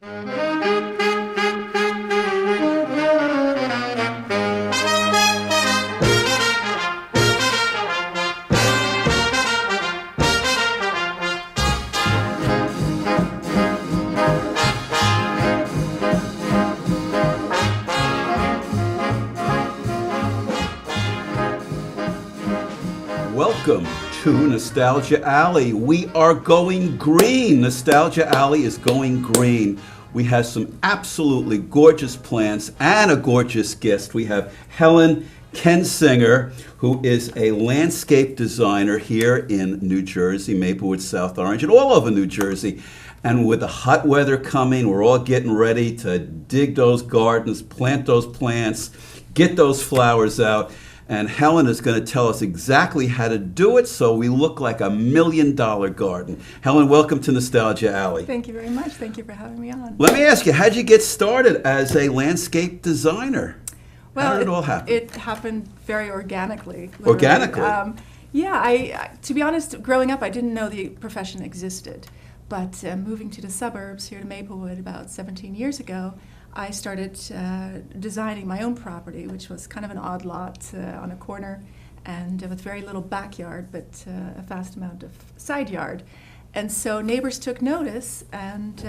Welcome to Nostalgia Alley. We are going green. Nostalgia Alley is going green. We have some absolutely gorgeous plants and a gorgeous guest. We have Helen Kensinger, who is a landscape designer here in New Jersey, Maplewood, South Orange, and all over New Jersey. And with the hot weather coming, we're all getting ready to dig those gardens, plant those plants, get those flowers out. And Helen is going to tell us exactly how to do it so we look like $1 million garden. Helen, welcome to Nostalgia Alley. Thank you very much. Thank you for having me on. Let me ask you, how did you get started as a landscape designer? Well, how did it all happen? It happened very organically. Literally. Organically? Yeah, to be honest, growing up, I didn't know the profession existed. But moving to the suburbs here to Maplewood about 17 years ago, I started designing my own property, which was kind of an odd lot on a corner and with very little backyard, but a vast amount of side yard. And so neighbors took notice and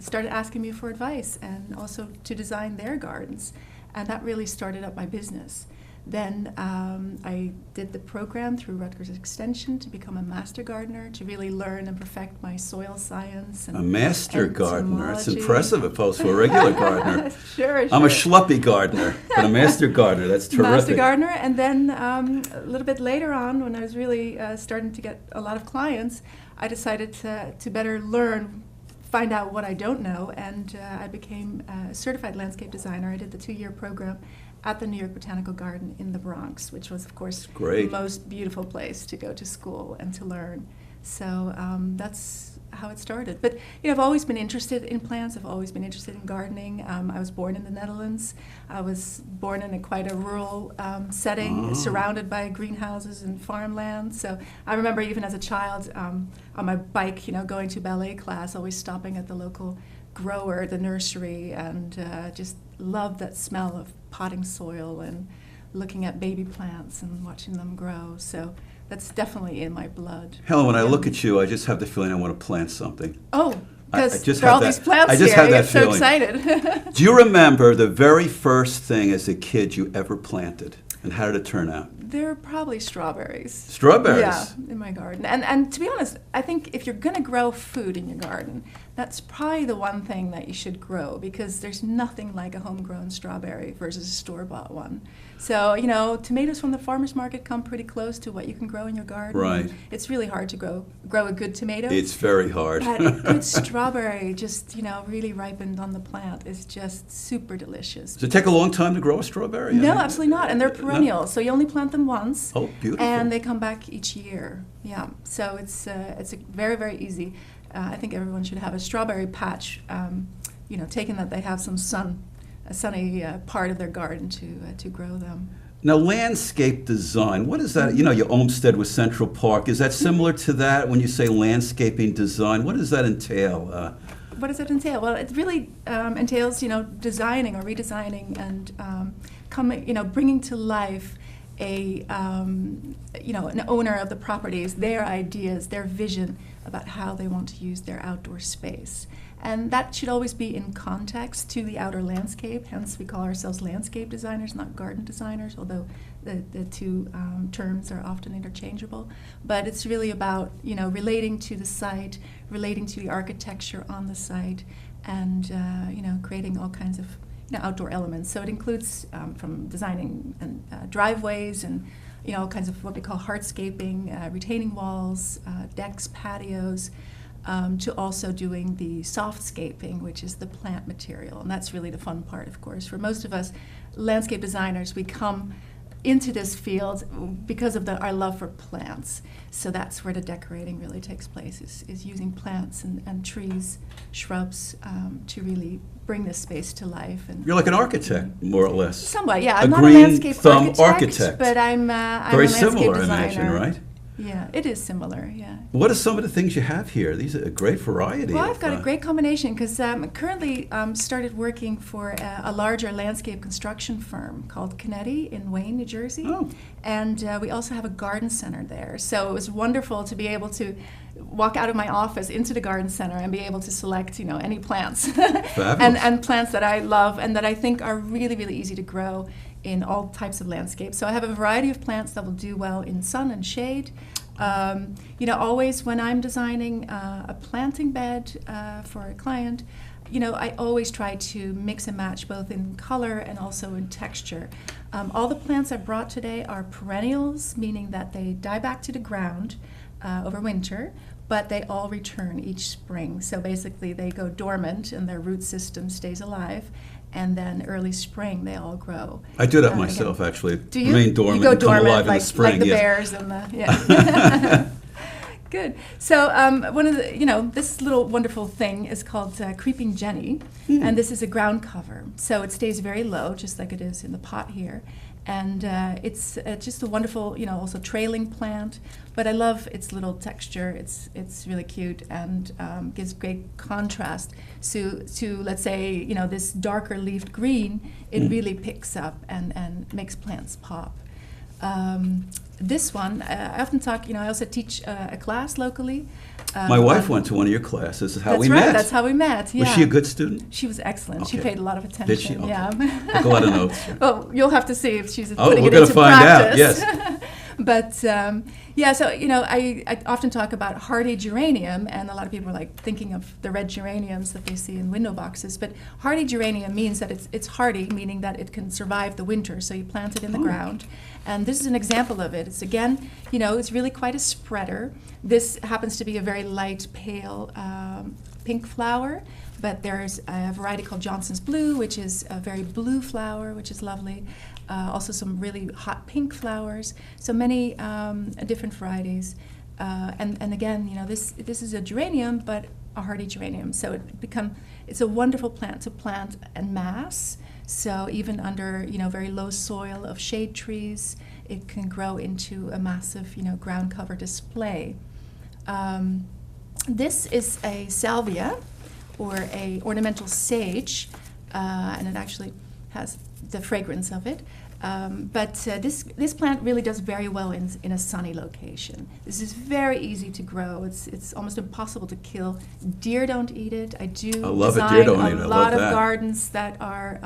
started asking me for advice and also to design their gardens. And that really started up my business. Then I did the program through Rutgers Extension to become a master gardener, to really learn and perfect my soil science. And, a master gardener. It's entomology. impressive opposed to a regular gardener. Sure. I'm a schluppy gardener, but a master gardener. That's terrific. Master gardener. And then a little bit later on, when I was really starting to get a lot of clients, I decided to better learn, find out what I don't know, and I became a certified landscape designer. I did the 2-year program at the New York Botanical Garden in the Bronx, which was, of course, Great. The most beautiful place to go to school and to learn. So that's how it started. But I've always been interested in plants. I've always been interested in gardening. I was born in the Netherlands. I was born in quite a rural setting, surrounded by greenhouses and farmland. So I remember even as a child on my bike, going to ballet class, always stopping at the local grower, the nursery, and just loved that smell of potting soil and looking at baby plants and watching them grow. So that's definitely in my blood. Helen, when I look at you, I just have the feeling I want to plant something. Oh, because just there are all have these that- plants I just here. have I that get so feeling. excited. Do you remember the very first thing as a kid you ever planted? And how did it turn out? They're probably strawberries. Strawberries? Yeah, in my garden. And to be honest, I think if you're going to grow food in your garden, that's probably the one thing that you should grow, because there's nothing like a homegrown strawberry versus a store-bought one. So, tomatoes from the farmer's market come pretty close to what you can grow in your garden. Right. It's really hard to grow a good tomato. It's very hard. But a good strawberry, just, really ripened on the plant, is just super delicious. Does it take a long time to grow a strawberry? No, absolutely not. And they're perennial, so you only plant them once. Oh, beautiful. And they come back each year. Yeah, so it's a very, very easy. I think everyone should have a strawberry patch, taking that they have some sun, a sunny part of their garden to grow them. Now, landscape design, what is that? Your Olmsted with Central Park. Is that similar to that when you say landscaping design? What does that entail? What does it entail? Well, it really entails, designing or redesigning and bringing to life an owner of the properties, their ideas, their vision about how they want to use their outdoor space. And that should always be in context to the outer landscape, hence we call ourselves landscape designers, not garden designers, although the two terms are often interchangeable. But it's really about, relating to the site, relating to the architecture on the site, and, creating all kinds of outdoor elements. So it includes from designing and driveways and all kinds of what we call hardscaping, retaining walls, decks, patios, to also doing the softscaping, which is the plant material. And that's really the fun part, of course. For most of us landscape designers, we come into this field because of our love for plants. So that's where the decorating really takes place, is using plants and trees, shrubs, to really bring this space to life. And You're like an architect, more or less. somewhat, yeah. A I'm not a green landscape thumb architect, architect. but I'm a Very landscape similar, I designer. imagine, right? Yeah, it is similar, yeah. What are some of the things you have here? These are a great variety. Well, I've got a great combination because currently started working for a larger landscape construction firm called Canetti in Wayne, New Jersey. Oh. And we also have a garden center there. So it was wonderful to be able to walk out of my office into the garden center and be able to select, any plants and plants that I love and that I think are really, really easy to grow in all types of landscapes. So I have a variety of plants that will do well in sun and shade. Always when I'm designing a planting bed for a client, I always try to mix and match both in color and also in texture. All the plants I brought today are perennials, meaning that they die back to the ground over winter, but they all return each spring. So basically they go dormant and their root system stays alive. And then early spring, they all grow. I do that myself, again. actually. Do you? Remain dormant, you go and come dormant alive in the spring. Like the bears and the, yeah. Good. So one of the, this little wonderful thing is called Creeping Jenny, and this is a ground cover. So it stays very low, just like it is in the pot here. And it's just a wonderful, also trailing plant. But I love its little texture. It's really cute and gives great contrast. So to let's say, this darker leafed green, it really picks up and makes plants pop. This one, I often talk, I also teach a class locally. My wife went to one of your classes. This is how we met. met. That's how we met, yeah. Was she a good student? She was excellent. Okay. She paid a lot of attention. Did she? Okay. Yeah. Took a lot of notes. Well, you'll have to see if she's putting we're it gonna into find practice. out, yes. But so I often talk about hardy geranium, and a lot of people are like thinking of the red geraniums that they see in window boxes. But hardy geranium means that it's hardy, meaning that it can survive the winter. So you plant it in the ground, and this is an example of it. It's again, it's really quite a spreader. This happens to be a very light, pale pink flower. But there's a variety called Johnson's Blue, which is a very blue flower, which is lovely. Also some really hot pink flowers. So many different varieties. And again, this is a geranium, but a hardy geranium. So it's a wonderful plant to plant en masse. So even under, very low soil of shade trees, it can grow into a massive, ground cover display. This is a salvia, or a ornamental sage, and it actually has the fragrance of it. But this plant really does very well in a sunny location. This is very easy to grow. It's almost impossible to kill. Deer don't eat it. I love it. Deer don't eat it. a I lot love of that. gardens that are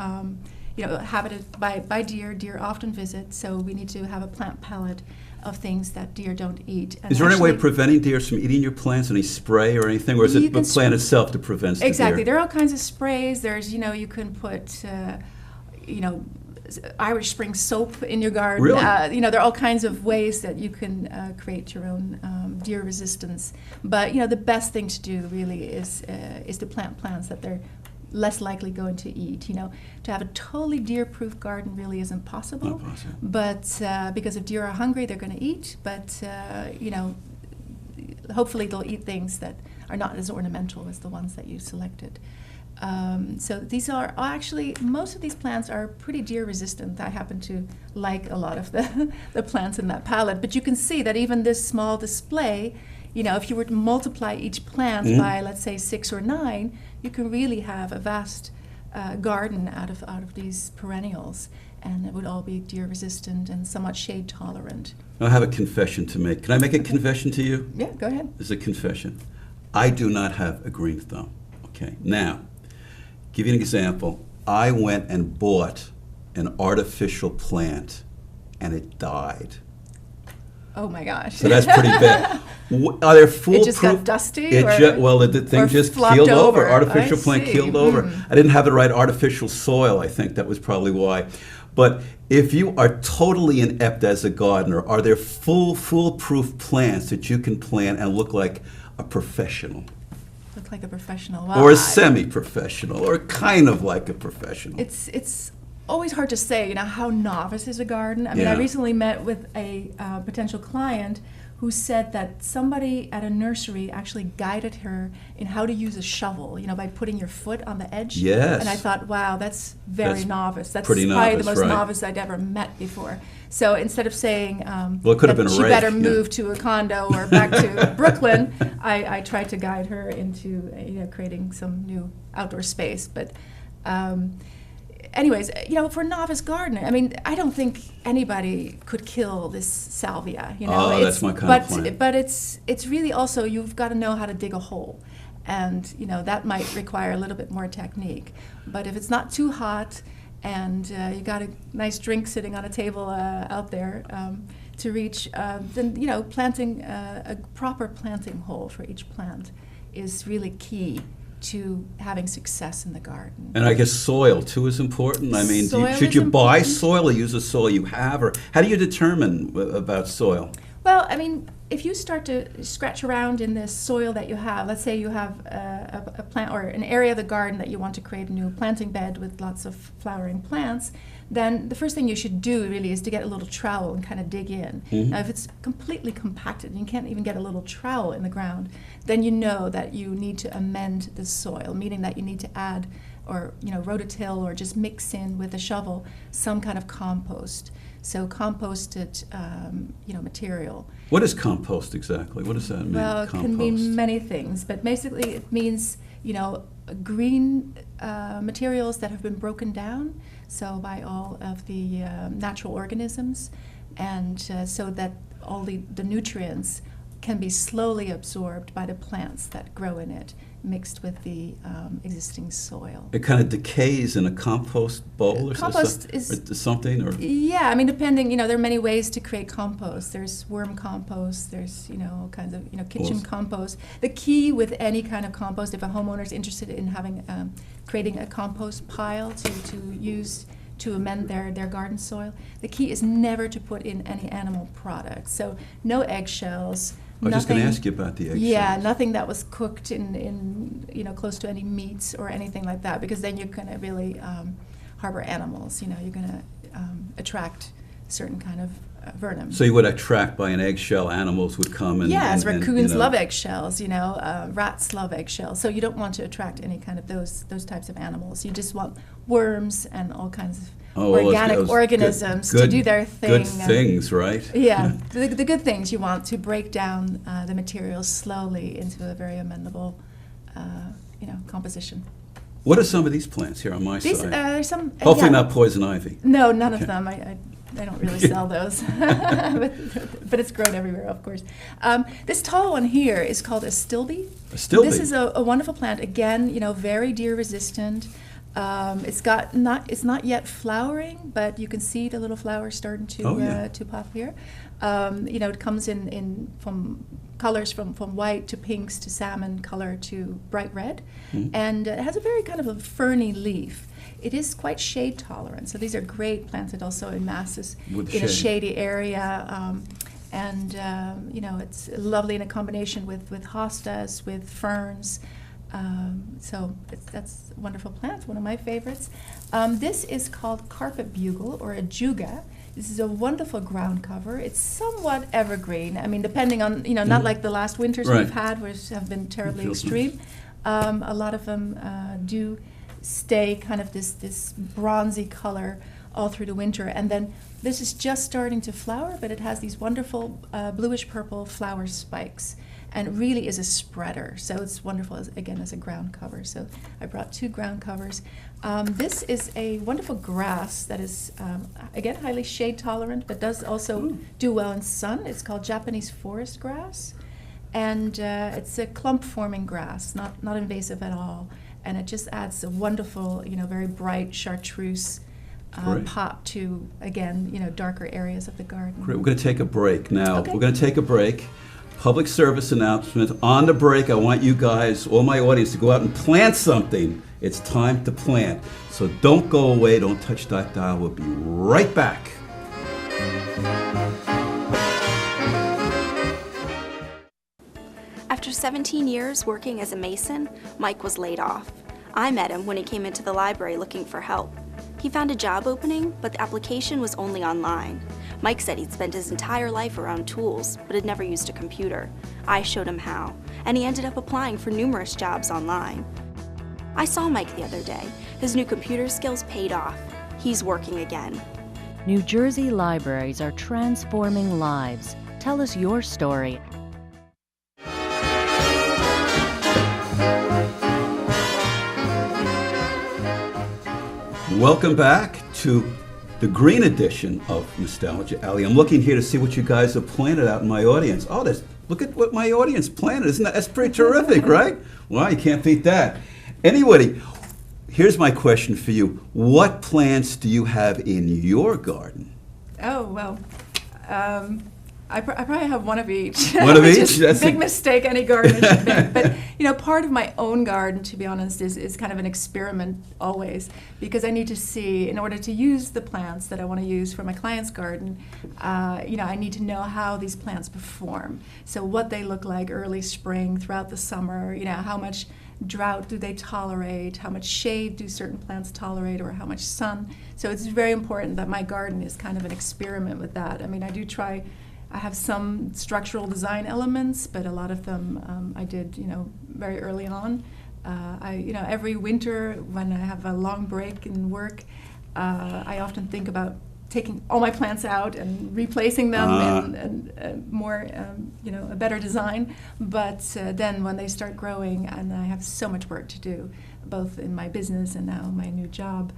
habited by deer. Deer often visit, so we need to have a plant palette of things that deer don't eat. And is there any way of preventing deer from eating your plants? Any spray or anything? Or is it the plant itself that prevents the Exactly. deer? There are all kinds of sprays. There's, you can put, Irish Spring soap in your garden. Really? There are all kinds of ways that you can create your own deer resistance. But, the best thing to do really is to plant plants that they're less likely going to eat. To have a totally deer-proof garden really isn't possible. Not possible. But because if deer are hungry, they're going to eat. But hopefully they'll eat things that are not as ornamental as the ones that you selected. So these are actually, most of these plants are pretty deer resistant. I happen to like a lot of the plants in that palette. But you can see that even this small display, if you were to multiply each plant by, let's say, 6 or 9, you can really have a vast garden out of these perennials, and it would all be deer resistant and somewhat shade tolerant. I have a confession to make. Can I make a confession to you? Yeah, go ahead. This is a confession. I do not have a green thumb. Okay. Now, give you an example. I went and bought an artificial plant, and it died. Oh my gosh. So that's pretty bad. Are there foolproof? It just got dusty? The thing just keeled over. Artificial plant keeled over. I didn't have the right artificial soil, I think. That was probably why. But if you are totally inept as a gardener, are there foolproof plants that you can plant and look like a professional? Look like a professional. Or a semi-professional, or kind of like a professional? It's always hard to say, how novice is a garden. I mean, Yeah. I recently met with a potential client who said that somebody at a nursery actually guided her in how to use a shovel, by putting your foot on the edge. Yes. And I thought, wow, that's very novice. That's pretty probably novice, the most right. novice I'd ever met before. So instead of saying Well, it could have that been a she rake, better yeah. move to a condo or back to Brooklyn, I tried to guide her into creating some new outdoor space. But anyways, for a novice gardener, I don't think anybody could kill this salvia. Oh, that's my kind of plant. But it's really also, you've got to know how to dig a hole. And, that might require a little bit more technique. But if it's not too hot and you got a nice drink sitting on a table out there to reach, then, planting a proper planting hole for each plant is really key to having success in the garden. And I guess soil too is important. Should you buy soil or use the soil you have, or how do you determine about soil? Well, if you start to scratch around in this soil that you have, let's say you have a plant or an area of the garden that you want to create a new planting bed with lots of flowering plants, then the first thing you should do really is to get a little trowel and kind of dig in. Mm-hmm. Now, if it's completely compacted and you can't even get a little trowel in the ground, then you know that you need to amend the soil, meaning that you need to add or rototill or just mix in with a shovel some kind of compost. So composted, material. What is compost exactly? What does that mean? Well, it can mean many things, but basically it means, green materials that have been broken down, so by all of the natural organisms, and so that all the nutrients can be slowly absorbed by the plants that grow in it, mixed with the existing soil. It kind of decays in a compost bowl or something? Or? Yeah, depending, there are many ways to create compost. There's worm compost, there's, all kinds of, kitchen compost. The key with any kind of compost, if a homeowner is interested in having, creating a compost pile to use to amend their garden soil, the key is never to put in any animal products. So no eggshells. I was just going to ask you about the eggshells. Yeah, nothing that was cooked in close to any meats or anything like that, because then you're going to really harbor animals. You're going to attract certain kind of venom. So you would attract by an eggshell, animals would come and... Yes, and raccoons love eggshells, rats love eggshells. So you don't want to attract any kind of those types of animals. You just want worms and all kinds of organic organisms to do their thing. Good things, right? Yeah, the good things you want to break down the materials slowly into a very amendable, composition. What are some of these plants here on my side? There's some. Hopefully not poison ivy. No, none of them. I don't really sell those, but it's grown everywhere, of course. This tall one here is called a stilby. A stilby. This is a wonderful plant. Again, very deer resistant. It's not yet flowering, but you can see the little flowers starting to pop here. It comes in from colors from white to pinks to salmon color to bright red, and it has a very kind of a ferny leaf. It is quite shade tolerant, so these are great planted also in masses in a shady area. It's lovely in a combination with hostas, with ferns. So that's a wonderful plant, one of my favorites. This is called carpet bugle or a juga. This is a wonderful ground cover. It's somewhat evergreen. Depending on, not like the last winters we've had, which have been terribly extreme. A lot of them do stay kind of this bronzy color all through the winter. And then this is just starting to flower, but it has these wonderful bluish-purple flower spikes. And it really is a spreader, so it's wonderful, as a ground cover. So I brought 2 ground covers. This is a wonderful grass that is, again, highly shade tolerant, but does also do well in sun. It's called Japanese forest grass. And it's a clump-forming grass, not invasive at all. And it just adds a wonderful, very bright chartreuse pop to, again, darker areas of the garden. Great. We're going to take a break now. Okay. We're going to take a break. Public service announcement. On the break, I want you guys, all my audience, to go out and plant something. It's time to plant. So don't go away. Don't touch that dial. We'll be right back. After 17 years working as a mason, Mike was laid off. I met him when he came into the library looking for help. He found a job opening, but the application was only online. Mike said he'd spent his entire life around tools, but had never used a computer. I showed him how, and he ended up applying for numerous jobs online. I saw Mike the other day. His new computer skills paid off. He's working again. New Jersey libraries are transforming lives. Tell us your story. Welcome back to the green edition of Nostalgia Alley. I'm looking here to see what you guys have planted out in my audience. Oh, look at what my audience planted. That's pretty terrific, right? Well, you can't beat that. Anyway, here's my question for you. What plants do you have in your garden? Oh, well, I probably have one of each. One of each? That's a big mistake any gardener should make. But, part of my own garden, to be honest, is kind of an experiment always, because I need to see, in order to use the plants that I want to use for my client's garden, I need to know how these plants perform. So what they look like early spring, throughout the summer, how much drought do they tolerate, how much shade do certain plants tolerate, or how much sun. So it's very important that my garden is kind of an experiment with that. I have some structural design elements, but a lot of them I did, very early on. Every winter when I have a long break in work, I often think about taking all my plants out and replacing them in more, a better design. But then when they start growing, and I have so much work to do, both in my business and now my new job,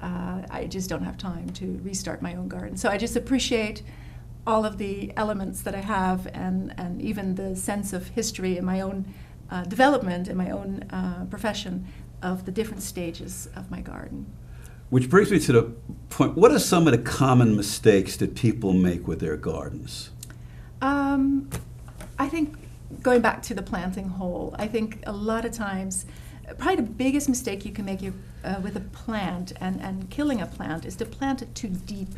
I just don't have time to restart my own garden. So I just appreciate all of the elements that I have, and even the sense of history in my own development, in my own profession, of the different stages of my garden. Which brings me to the point, what are some of the common mistakes that people make with their gardens? I think, going back to the planting hole, I think a lot of times, probably the biggest mistake you can make with a plant and killing a plant is to plant it too deep.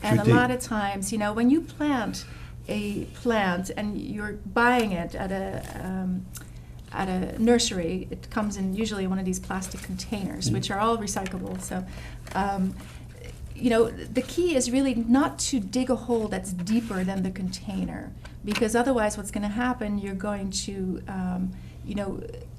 And a lot of times, when you plant a plant and you're buying it at a nursery, it comes in usually one of these plastic containers, which are all recyclable. So, the key is really not to dig a hole that's deeper than the container, because otherwise what's going to happen, you're going to,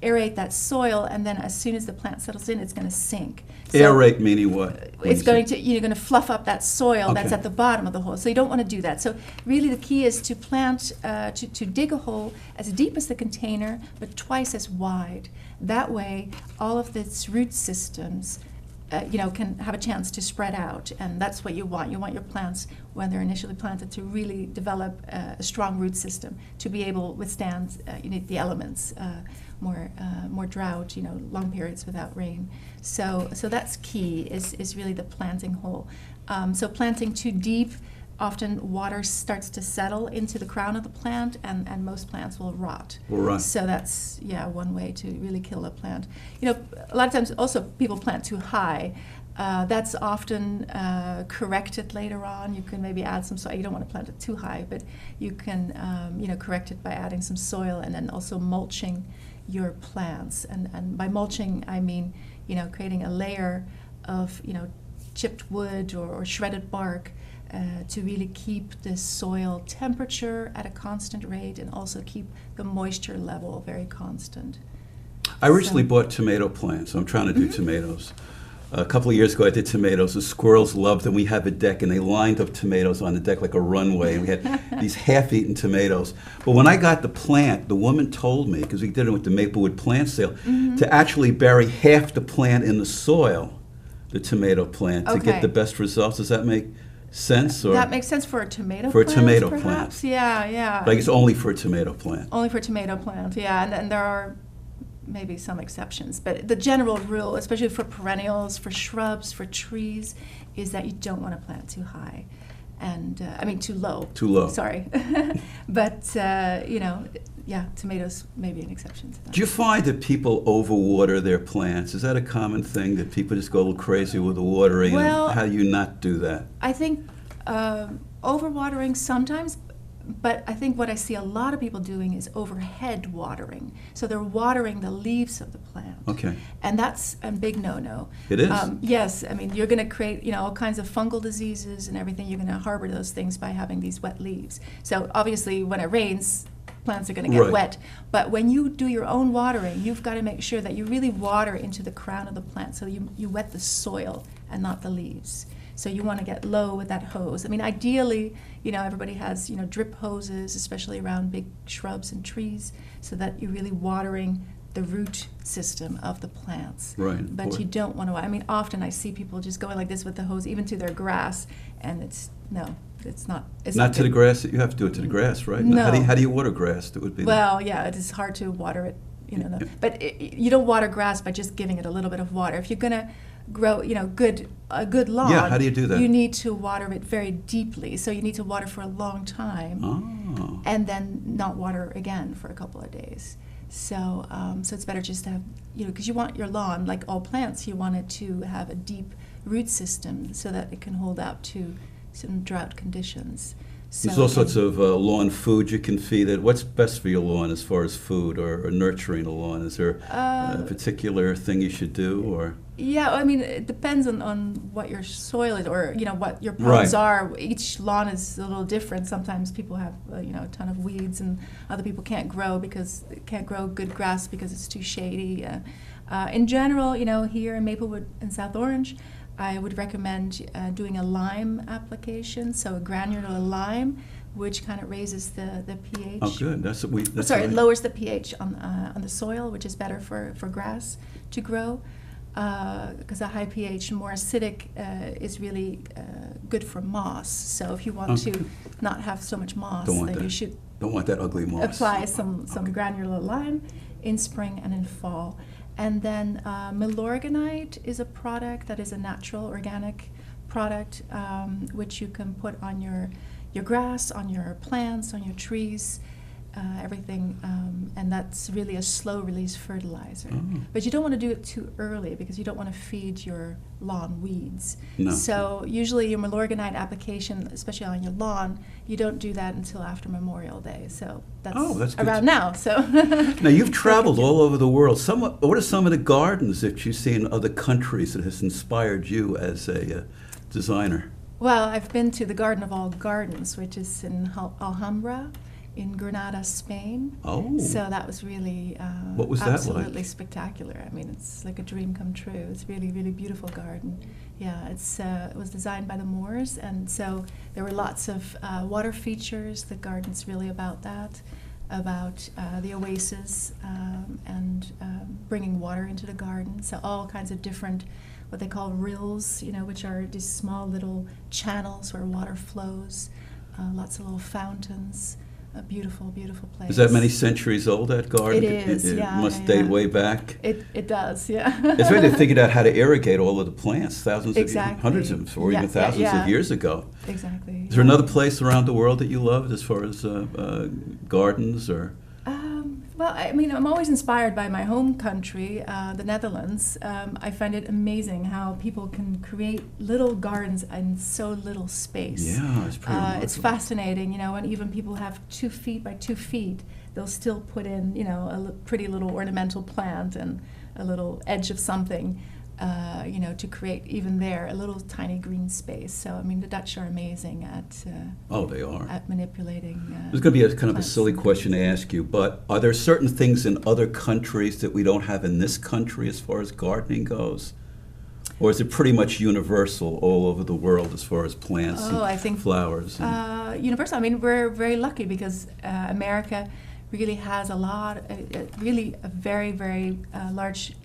aerate that soil, and then as soon as the plant settles in, it's going to sink. So aerate meaning what? You're going to fluff up that soil that's Okay. at the bottom of the hole. So you don't want to do that. So really the key is to plant, to dig a hole as deep as the container, but twice as wide. That way, all of its root systems, can have a chance to spread out, and that's what you want. You want your plants, when they're initially planted, to really develop a strong root system to be able to withstand the elements, more drought, long periods without rain. So that's key. Is really the planting hole. So planting too deep, often water starts to settle into the crown of the plant, and most plants will rot. So that's, one way to really kill a plant. A lot of times also people plant too high. That's often corrected later on. You can maybe add some soil. You don't want to plant it too high, but you can correct it by adding some soil, and then also mulching your plants. And by mulching, I mean creating a layer of chipped wood or shredded bark, to really keep the soil temperature at a constant rate, and also keep the moisture level very constant. I recently bought tomato plants. I'm trying to do tomatoes. A couple of years ago I did tomatoes. The squirrels loved them. We have a deck, and they lined up tomatoes on the deck like a runway, and we had these half-eaten tomatoes. But when I got the plant, the woman told me, because we did it with the Maplewood plant sale, to actually bury half the plant in the soil, the tomato plant, to get the best results. Does that make sense? Or that makes sense for a tomato plant. For a tomato perhaps? plant. Yeah. But I guess only for a tomato plant. Only for a tomato plant, yeah. And there are maybe some exceptions. But the general rule, especially for perennials, for shrubs, for trees, is that you don't want to plant too high. And, too low. Too low. Sorry. But, tomatoes may be an exception to that. Do you find that people overwater their plants? Is that a common thing, that people just go a little crazy with the watering? Well, and how do you not do that? I think overwatering sometimes, But I think what I see a lot of people doing is overhead watering. So they're watering the leaves of the plant. Okay. And that's a big no-no. It is? Yes. I mean, you're going to create, all kinds of fungal diseases and everything. You're going to harbor those things by having these wet leaves. So obviously, when it rains, plants are going to get Right. wet. But when you do your own watering, you've got to make sure that you really water into the crown of the plant. So you wet the soil and not the leaves. So you want to get low with that hose. I mean, ideally, everybody has, drip hoses, especially around big shrubs and trees, so that you're really watering the root system of the plants. Right. But you don't want to, I mean, often I see people just going like this with the hose, even to their grass, and it's not. It's Not to the good. grass. You have to do it to the grass, right? No. How do you water grass? That would be. Well, yeah, it is hard to water it, Yeah. But you don't water grass by just giving it a little bit of water. If you're going to grow, a good lawn, Yeah, how do you do that? You need to water it very deeply. So you need to water for a long time, Oh. and then not water again for a couple of days. So, so it's better just to have, because you want your lawn, like all plants, you want it to have a deep root system so that it can hold out to some drought conditions. There's all sorts of lawn food you can feed it. What's best for your lawn as far as food or nurturing a lawn? Is there a particular thing you should do, or? Yeah, I mean, it depends on what your soil is, or what your ponds Right. are. Each lawn is a little different. Sometimes people have a ton of weeds, and other people can't grow good grass because it's too shady. In general, here in Maplewood and South Orange, I would recommend doing a lime application, so a granular lime, which kind of raises the pH. Oh, good. That's what we. That's Sorry, what it lowers the pH on the soil, which is better for grass to grow. Because a high pH, more acidic, is really good for moss. So if you want to not have so much moss, Don't want then that. you should Don't want that ugly moss. apply some granular lime in spring and in fall. And then milorganite is a product that is a natural organic product, which you can put on your grass, on your plants, on your trees, everything, and that's really a slow release fertilizer. But you don't want to do it too early because you don't want to feed your lawn weeds. No. So usually your milorganite application, especially on your lawn, you don't do that until after Memorial Day. So that's good. around now. So Now, you've traveled all over the world. What are some of the gardens that you see in other countries that has inspired you as a designer? Well, I've been to the Garden of All Gardens, which is in Alhambra, in Granada, Spain. Oh. So that was really What was that like? absolutely spectacular. I mean, it's like a dream come true. It's really, really beautiful garden. Yeah, it was designed by the Moors, and so there were lots of water features. The garden's really about that, about the oasis and bringing water into the garden. So all kinds of different, what they call rills, which are these small little channels where water flows. Lots of little fountains. A beautiful, beautiful place. Is that many centuries old, that garden? It is, It yeah, must yeah. date way back. It does, yeah. It's right, they figured out how to irrigate all of the plants, Exactly. hundreds of, or even Yeah, thousands yeah. of years ago. Exactly. Is there another place around the world that you loved as far as gardens or? Well, I mean, I'm always inspired by my home country, the Netherlands. I find it amazing how people can create little gardens in so little space. Yeah, it's pretty remarkable. It's fascinating, and even people have 2 feet by 2 feet, they'll still put in, a pretty little ornamental plant and a little edge of something, to create even there a little tiny green space. So, I mean, the Dutch are amazing at They are. at manipulating. There's going to be a kind of a plants. silly question to ask you, but are there certain things in other countries that we don't have in this country as far as gardening goes? Or is it pretty much universal all over the world as far as plants and I think flowers? And universal. I mean, we're very lucky because America really has really a very, very large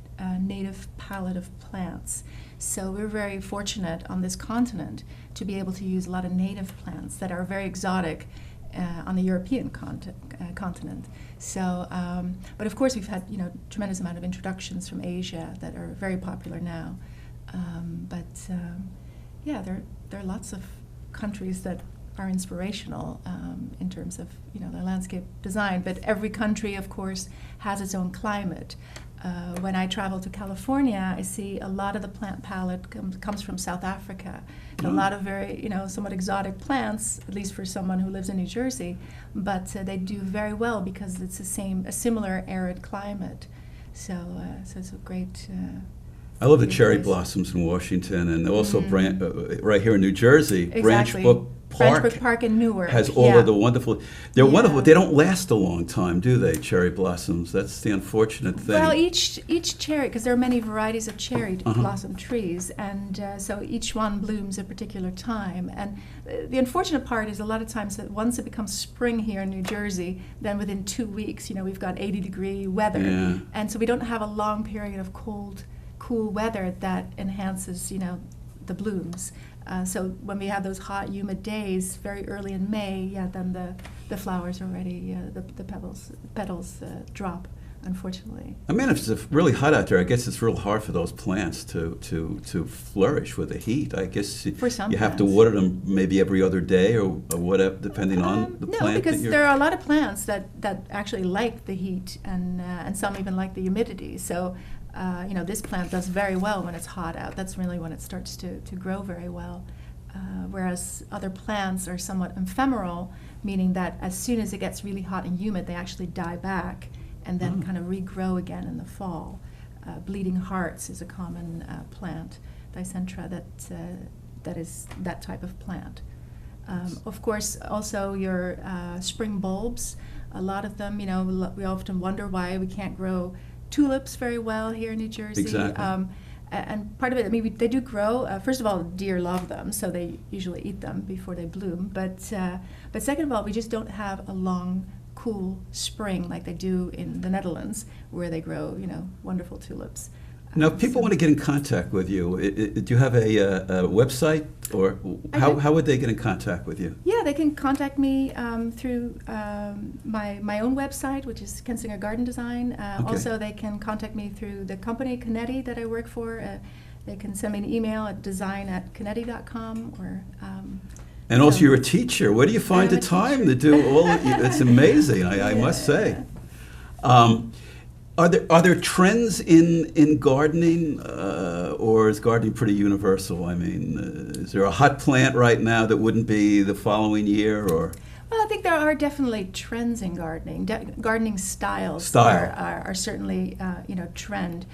native palette of plants. So we're very fortunate on this continent to be able to use a lot of native plants that are very exotic on the European continent. So, but of course we've had tremendous amount of introductions from Asia that are very popular now. Yeah, there are lots of countries that are inspirational in terms of their landscape design. But every country, of course, has its own climate. When I travel to California, I see a lot of the plant palette comes from South Africa. A lot of very, somewhat exotic plants, at least for someone who lives in New Jersey, but they do very well because it's a similar arid climate. So it's a great. I love the great cherry place. blossoms in Washington, and also right here in New Jersey, Exactly. Branch Brook Park. Branch Brook Park in Newark has all of the wonderful. They're Yeah. wonderful. They don't last a long time, do they? Cherry blossoms. That's the unfortunate thing. Well, each cherry, because there are many varieties of cherry blossom trees, and so each one blooms at a particular time. And the unfortunate part is a lot of times that once it becomes spring here in New Jersey, then within 2 weeks, we've got 80-degree weather, Yeah. and so we don't have a long period of cool weather that enhances, the blooms. So when we have those hot, humid days, very early in May, then the flowers already, the petals drop, unfortunately. I mean, if it's really hot out there, I guess it's real hard for those plants to flourish with the heat. I guess For some you have to plants. water them maybe every other day or whatever, depending on the No, plant. because that you're... there are a lot of plants that actually like the heat, and some even like the humidity. So, this plant does very well when it's hot out. That's really when it starts to grow very well. Whereas other plants are somewhat ephemeral, meaning that as soon as it gets really hot and humid, they actually die back and then kind of regrow again in the fall. Bleeding hearts is a common plant, Dicentra, that is that type of plant. Of course, also your spring bulbs, a lot of them, we often wonder why we can't grow tulips very well here in New Jersey. Exactly. And part of it, they do grow. First of all, deer love them, so they usually eat them before they bloom. But second of all, we just don't have a long, cool spring like they do in the Netherlands, where they grow, wonderful tulips. Now, if people want to get in contact with you, do you have a website, or how would they get in contact with you? Yeah, they can contact me through my own website, which is Kensinger Garden Design. Okay. Also, they can contact me through the company Canetti that I work for. They can send me an email at design@canetti.com or. And also, you're a teacher. Where do you find the time to do all? It's amazing, I must say. Are there trends in gardening, or is gardening pretty universal? I mean, is there a hot plant right now that wouldn't be the following year, or? Well, I think there are definitely trends in gardening. Gardening styles are certainly trend.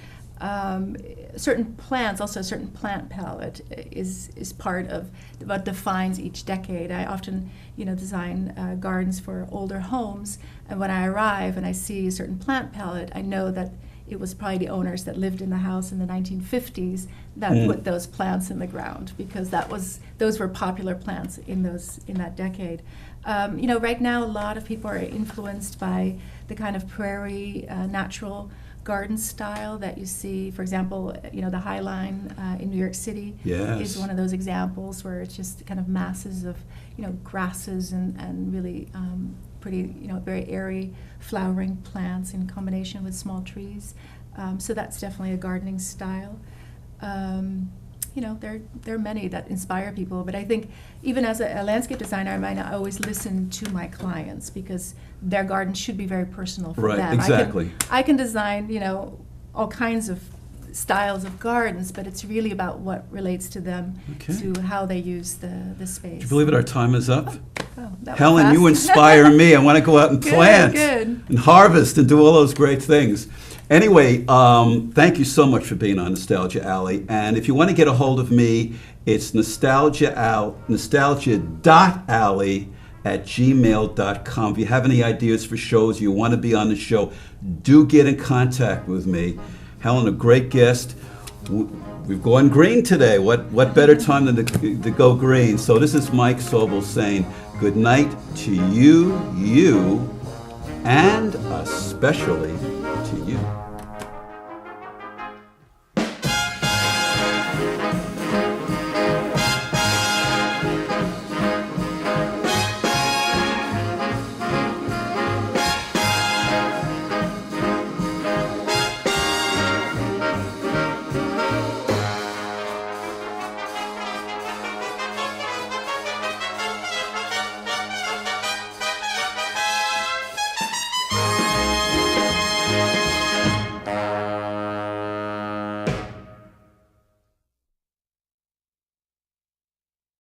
Certain plants, also a certain plant palette is part of what defines each decade. I often, design gardens for older homes, and when I arrive and I see a certain plant palette, I know that it was probably the owners that lived in the house in the 1950s that put those plants in the ground, because those were popular plants in that decade. Right now a lot of people are influenced by the kind of prairie natural garden style that you see. For example, the High Line in New York City is one of those examples where it's just kind of masses of grasses and really pretty very airy flowering plants in combination with small trees. So that's definitely a gardening style. There are many that inspire people, but I think even as a landscape designer, I might not always listen to my clients, because their garden should be very personal for them. Right, exactly. I can design, all kinds of styles of gardens, but it's really about what relates to them, to how they use the space. Do you believe it? Our time is up. Oh, that was Helen, fast. you inspire me. I want to go out and plant and harvest and do all those great things. Anyway, thank you so much for being on Nostalgia Alley. And if you want to get a hold of me, it's nostalgia.alley@gmail.com. If you have any ideas for shows, you want to be on the show, do get in contact with me. Helen, a great guest. We've gone green today. What better time than to go green? So this is Mike Sobel saying good night to you, and especially